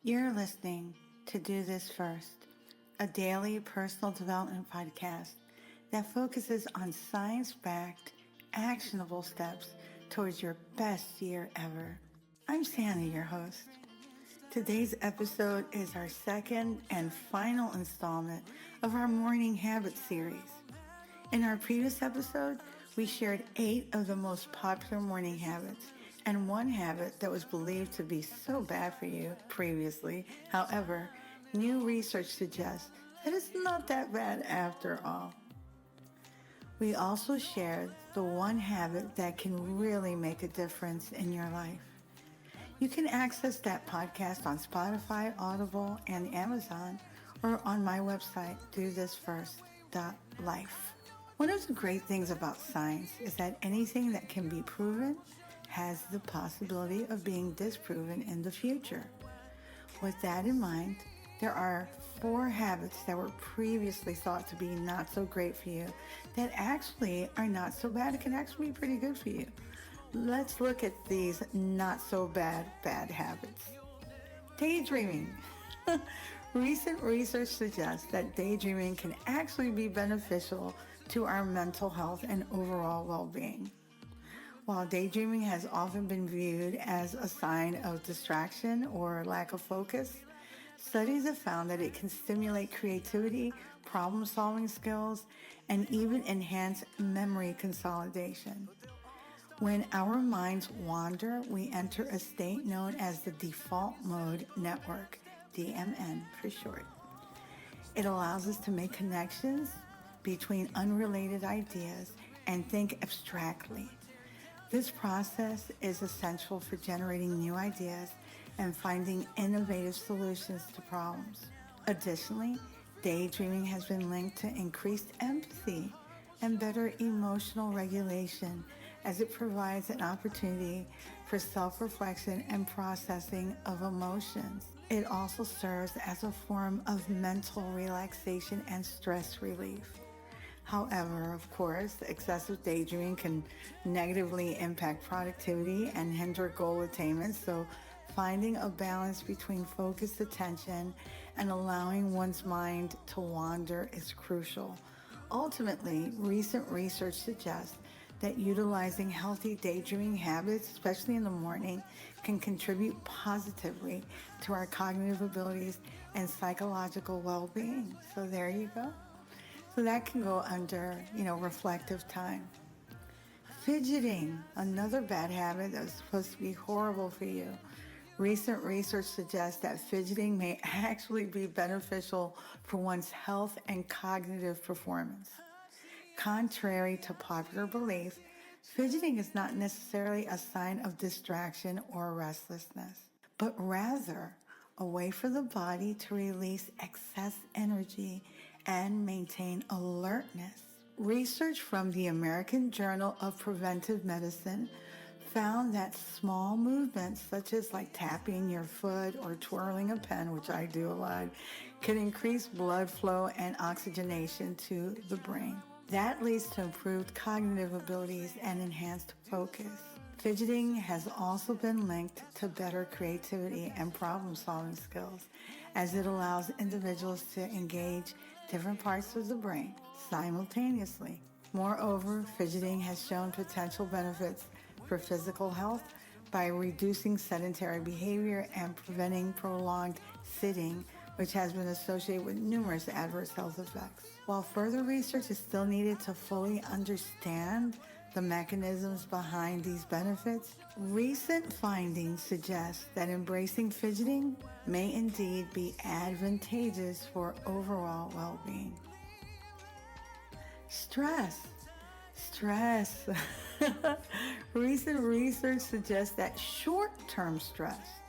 You're listening to Do This First, a daily personal development podcast that focuses on science-backed, actionable steps towards your best year ever. I'm Sandy, your host. Today's episode is our second and final installment of our Morning Habits series. In our previous episode, we shared 8 of the most popular morning habits and one habit that was believed to be so bad for you previously. However, new research suggests that it's not that bad after all. We also shared the one habit that can really make a difference in your life. You can access that podcast on Spotify, Audible, and Amazon, or on my website, dothisfirst.life. One of the great things about science is that anything that can be proven has the possibility of being disproven in the future. With that in mind, there are 4 habits that were previously thought to be not so great for you that actually are not so bad. It can actually be pretty good for you. Let's look at these not so bad habits. Daydreaming. Recent research suggests that daydreaming can actually be beneficial to our mental health and overall well-being. While daydreaming has often been viewed as a sign of distraction or lack of focus, studies have found that it can stimulate creativity, problem-solving skills, and even enhance memory consolidation. When our minds wander, we enter a state known as the default mode network, DMN for short. It allows us to make connections between unrelated ideas and think abstractly. This process is essential for generating new ideas and finding innovative solutions to problems. Additionally, daydreaming has been linked to increased empathy and better emotional regulation as it provides an opportunity for self-reflection and processing of emotions. It also serves as a form of mental relaxation and stress relief. However, of course, excessive daydreaming can negatively impact productivity and hinder goal attainment, so finding a balance between focused attention and allowing one's mind to wander is crucial. Ultimately, recent research suggests that utilizing healthy daydreaming habits, especially in the morning, can contribute positively to our cognitive abilities and psychological well-being. So there you go. So that can go under, reflective time. Fidgeting, another bad habit that's supposed to be horrible for you. Recent research suggests that fidgeting may actually be beneficial for one's health and cognitive performance. Contrary to popular belief, fidgeting is not necessarily a sign of distraction or restlessness, but rather a way for the body to release excess energy and maintain alertness. Research from the American Journal of Preventive Medicine found that small movements such as tapping your foot or twirling a pen, which I do a lot, can increase blood flow and oxygenation to the brain. That leads to improved cognitive abilities and enhanced focus. Fidgeting has also been linked to better creativity and problem-solving skills, as it allows individuals to engage different parts of the brain simultaneously. Moreover, fidgeting has shown potential benefits for physical health by reducing sedentary behavior and preventing prolonged sitting, which has been associated with numerous adverse health effects. While further research is still needed to fully understand the mechanisms behind these benefits, recent findings suggest that embracing fidgeting may indeed be advantageous for overall well-being. Stress. Recent research suggests that short-term stress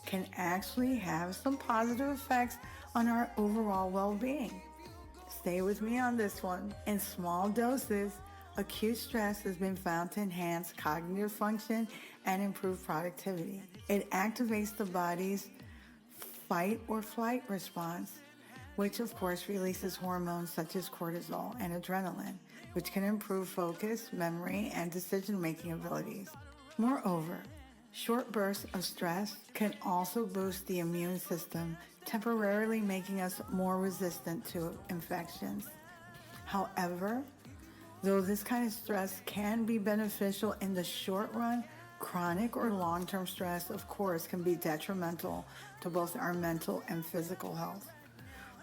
can actually have some positive effects on our overall well-being. Stay with me on this one. In small doses, acute stress has been found to enhance cognitive function and improve productivity. It activates the body's fight or flight response, which of course releases hormones such as cortisol and adrenaline, which can improve focus, memory, and decision-making abilities. Moreover, Short bursts of stress can also boost the immune system, temporarily making us more resistant to infections. However, though this kind of stress can be beneficial in the short run, chronic or long-term stress, of course, can be detrimental to both our mental and physical health.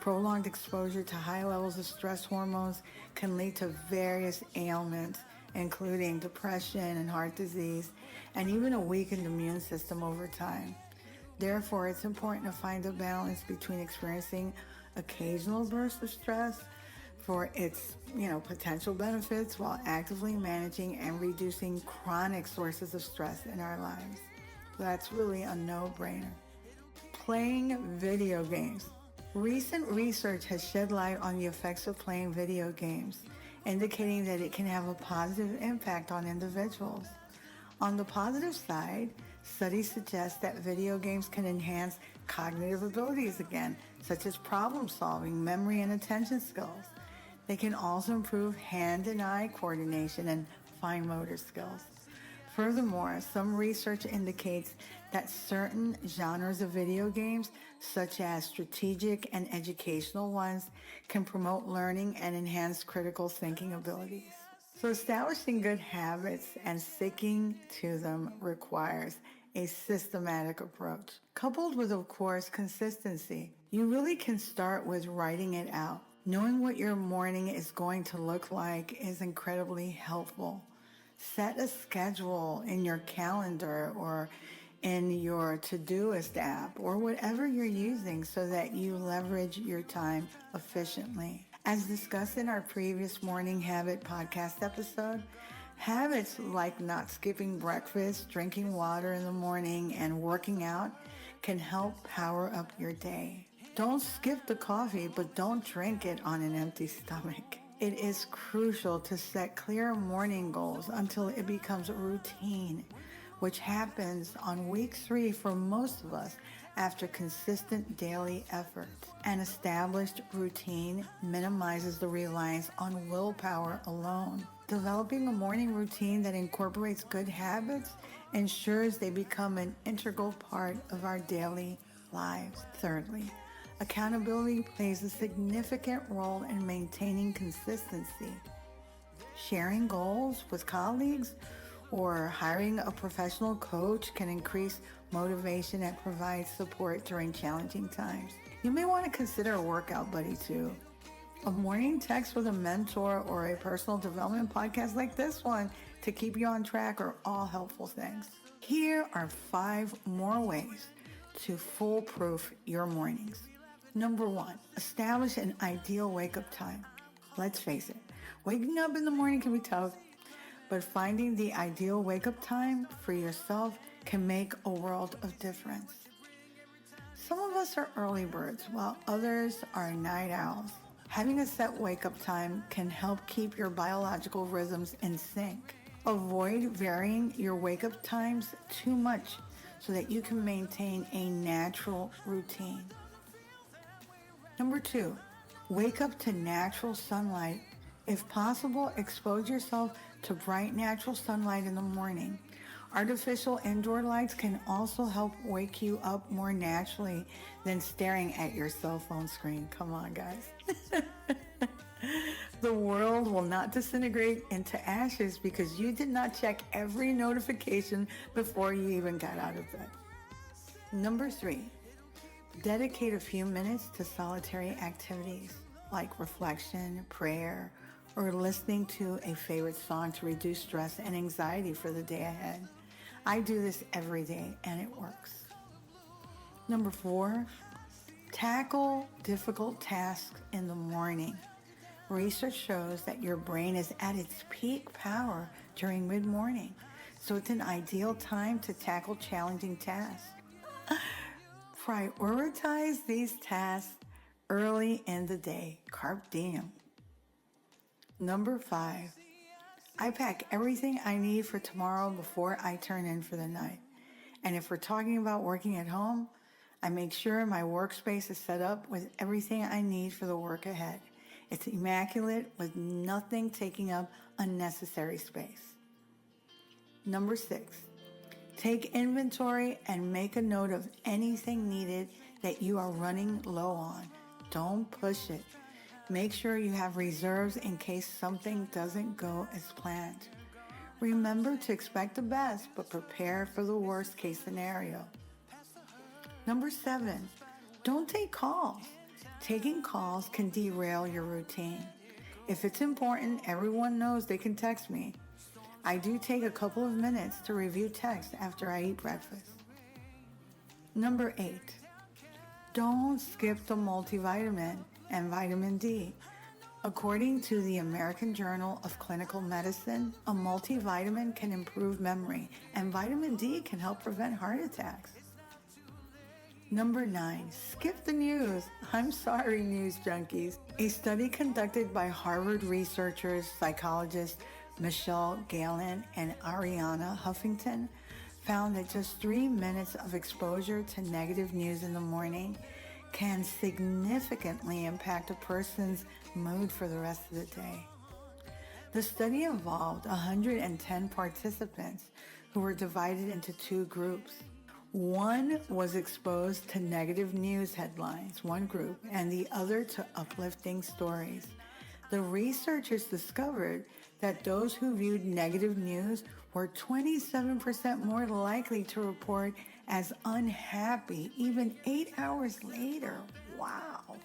Prolonged exposure to high levels of stress hormones can lead to various ailments, including depression and heart disease, and even a weakened immune system over time. Therefore, it's important to find a balance between experiencing occasional bursts of stress for its, potential benefits while actively managing and reducing chronic sources of stress in our lives. So that's really a no-brainer. Playing video games. Recent research has shed light on the effects of playing video games, indicating that it can have a positive impact on individuals. On the positive side, studies suggest that video games can enhance cognitive abilities again, such as problem solving, memory, and attention skills. They can also improve hand and eye coordination and fine motor skills. Furthermore, some research indicates that certain genres of video games, such as strategic and educational ones, can promote learning and enhance critical thinking abilities. So establishing good habits and sticking to them requires a systematic approach, coupled with, of course, consistency. You really can start with writing it out. Knowing what your morning is going to look like is incredibly helpful. Set a schedule in your calendar or in your Todoist app or whatever you're using so that you leverage your time efficiently. As discussed in our previous Morning Habit podcast episode, habits like not skipping breakfast, drinking water in the morning, and working out can help power up your day. Don't skip the coffee, but don't drink it on an empty stomach. It is crucial to set clear morning goals until it becomes a routine, which happens on week 3 for most of us after consistent daily effort. An established routine minimizes the reliance on willpower alone. Developing a morning routine that incorporates good habits ensures they become an integral part of our daily lives. Thirdly, accountability plays a significant role in maintaining consistency. Sharing goals with colleagues or hiring a professional coach can increase motivation and provide support during challenging times. You may want to consider a workout buddy too. A morning text with a mentor or a personal development podcast like this one to keep you on track are all helpful things. Here are 5 more ways to foolproof your mornings. Number 1, establish an ideal wake-up time. Let's face it, waking up in the morning can be tough, but finding the ideal wake-up time for yourself can make a world of difference. Some of us are early birds, while others are night owls. Having a set wake-up time can help keep your biological rhythms in sync. Avoid varying your wake-up times too much so that you can maintain a natural routine. Number 2, wake up to natural sunlight. If possible, expose yourself to bright natural sunlight in the morning. Artificial indoor lights can also help wake you up more naturally than staring at your cell phone screen. Come on, guys. The world will not disintegrate into ashes because you did not check every notification before you even got out of bed. Number 3, dedicate a few minutes to solitary activities like reflection, prayer, or listening to a favorite song to reduce stress and anxiety for the day ahead. I do this every day and it works. Number 4, tackle difficult tasks in the morning. Research shows that your brain is at its peak power during mid-morning, so it's an ideal time to tackle challenging tasks. Prioritize these tasks early in the day. Carpe diem. Number 5, I pack everything I need for tomorrow before I turn in for the night. And if we're talking about working at home, I make sure my workspace is set up with everything I need for the work ahead. It's immaculate with nothing taking up unnecessary space. Number 6, Take inventory and make a note of anything needed that you are running low on. Don't push it. Make sure you have reserves in case something doesn't go as planned. Remember to expect the best, but prepare for the worst case scenario. Number 7, don't take calls. Taking calls can derail your routine. If it's important, everyone knows they can text me. I do take a couple of minutes to review text after I eat breakfast. Number 8, don't skip the multivitamin and vitamin D. According to the American Journal of Clinical Medicine, a multivitamin can improve memory, and vitamin D can help prevent heart attacks. Number 9, skip the news. I'm sorry, news junkies. A study conducted by Harvard researchers, psychologists Michelle Galen and Ariana Huffington found that just 3 minutes of exposure to negative news in the morning can significantly impact a person's mood for the rest of the day. The study involved 110 participants who were divided into 2 groups. One was exposed to negative news headlines, one group, and the other to uplifting stories. The researchers discovered that those who viewed negative news were 27% more likely to report as unhappy even 8 hours later. Wow.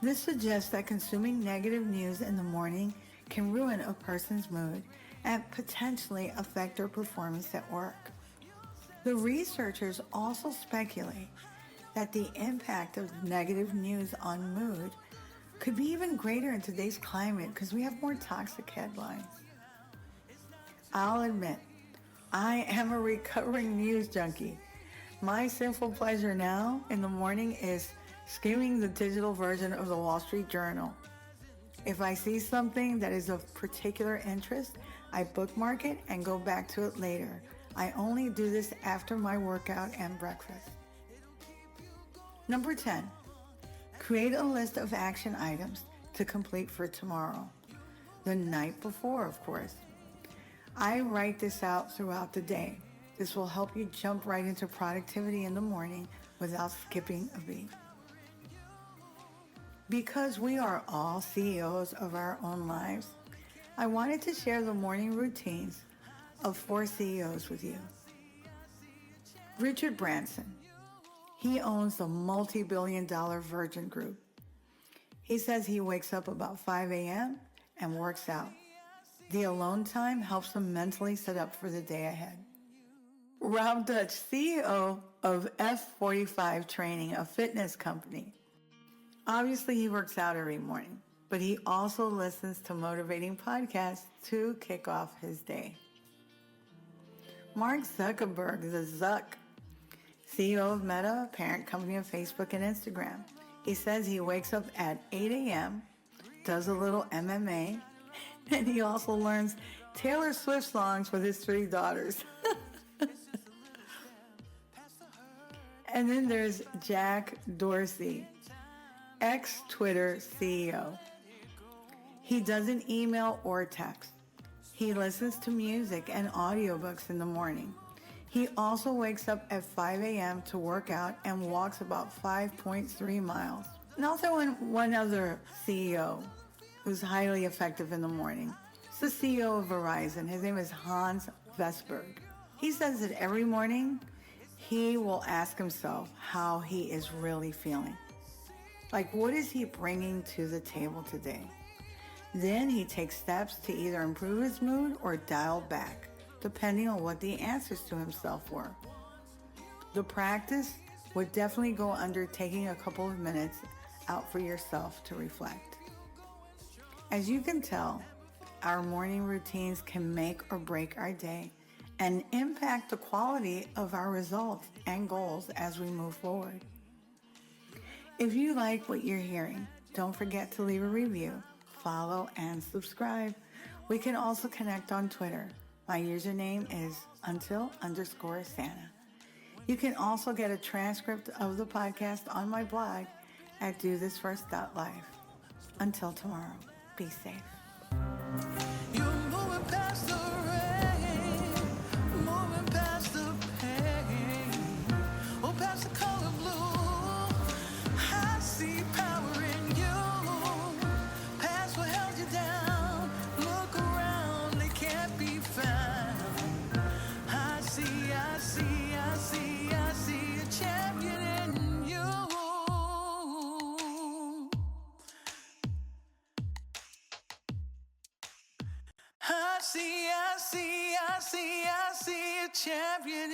This suggests that consuming negative news in the morning can ruin a person's mood and potentially affect their performance at work. The researchers also speculate that the impact of negative news on mood could be even greater in today's climate because we have more toxic headlines. I'll admit, I am a recovering news junkie. My sinful pleasure now in the morning is skimming the digital version of the Wall Street Journal. If I see something that is of particular interest, I bookmark it and go back to it later. I only do this after my workout and breakfast. Number 10, create a list of action items to complete for tomorrow. The night before, of course. I write this out throughout the day. This will help you jump right into productivity in the morning without skipping a beat. Because we are all CEOs of our own lives, I wanted to share the morning routines of 4 CEOs with you. Richard Branson. He owns the multi-billion-dollar Virgin Group. He says he wakes up about 5 a.m. and works out. The alone time helps him mentally set up for the day ahead. Rob Dutch, CEO of F45 Training, a fitness company. Obviously, he works out every morning, but he also listens to motivating podcasts to kick off his day. Mark Zuckerberg, the Zuck, CEO of Meta, parent company of Facebook and Instagram. He says he wakes up at 8 a.m., does a little MMA, and he also learns Taylor Swift songs with his 3 daughters. And then there's Jack Dorsey, ex-Twitter CEO. He doesn't email or text. He listens to music and audiobooks in the morning. He also wakes up at 5 a.m. to work out and walks about 5.3 miles. And also one other CEO who's highly effective in the morning. It's the CEO of Verizon. His name is Hans Vestberg. He says that every morning he will ask himself how he is really feeling. Like, what is he bringing to the table today? Then he takes steps to either improve his mood or dial back, depending on what the answers to himself were. The practice would definitely go under taking a couple of minutes out for yourself to reflect. As you can tell, our morning routines can make or break our day and impact the quality of our results and goals as we move forward. If you like what you're hearing, don't forget to leave a review, follow, and subscribe. We can also connect on Twitter. My username is until_Santa. You can also get a transcript of the podcast on my blog at dothisfirst.life. Until tomorrow, be safe. You're moving past the rain, moving I see a champion